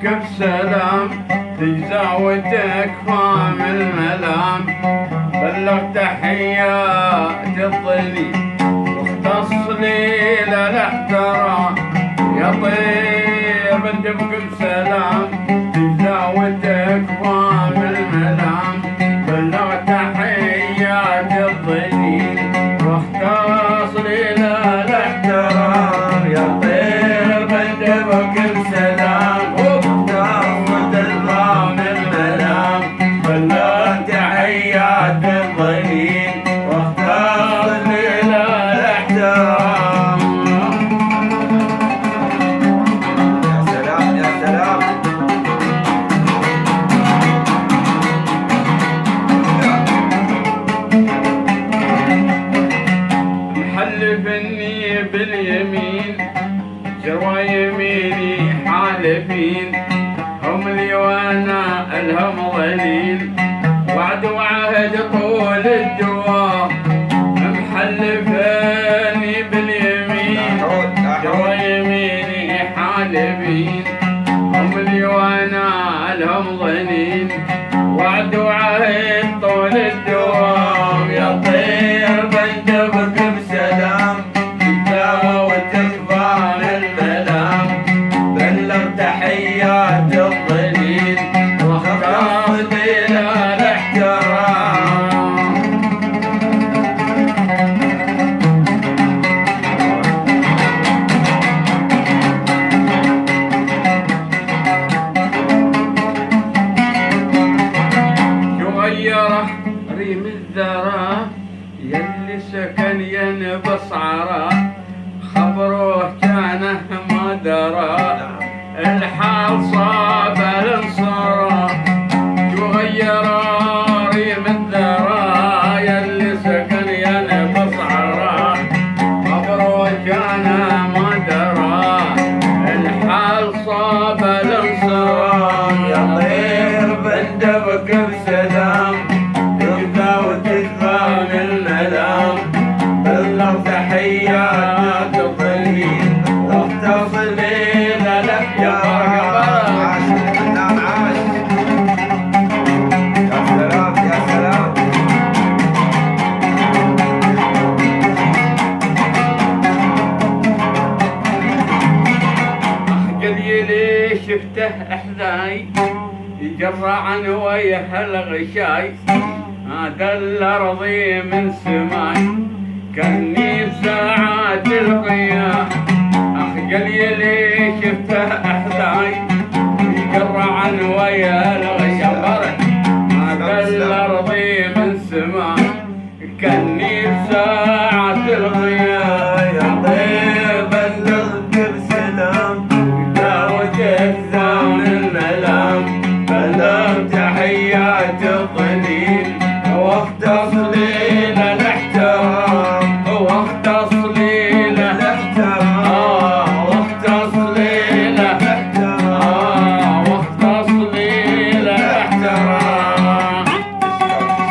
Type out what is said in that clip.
جنبك بسلام تجزى وتكفى من الملام. بلغ تحيات الظلي واختص لي للاحترام. يا طيب جنبك بسلام تجزى وتكفى من الملام. بلغ تحيات الظلي واختص لي للاحترام. يا طيب جنبك بسلام واختص الظلام الملام. بلغ تحيات الظليل واختص لي للاحترام. يا سلام يا سلام. محلفني باليمين جرى يميني حالفين. هم لي وانا الهم ظليل وعد وعهد طول الدوام. محلفني باليمين جرى يميني حالفين. هم لي وانا الهم ظليل وعد وعهد طول الدوام. يا طير بندبك بسلام تجزى وتكفى من الملام. بلغ تحيات الظليل واختص لي للاحترام. شغيره ريم الذرى يلي سكن ينبص عرى. خبروه كانه ما درى الحال صاب الانصرى. يغير ريم الذرى يلي سكن ينبص عرى. خبروه كانه ما درى الحال صاب الانصرى. يا طير بندبك بسلام تجزى وتكفى من الملام. بلغ تحيات الظليل واختص لي للاحترام. عاش نعم عاش. يا سلام يا سلام. قل لي شفته احذاي يجرع ويا الغشاي. هذا الارضي من سماي كاني ساعات القيام. قل لي شفته احذاي يجرع ويا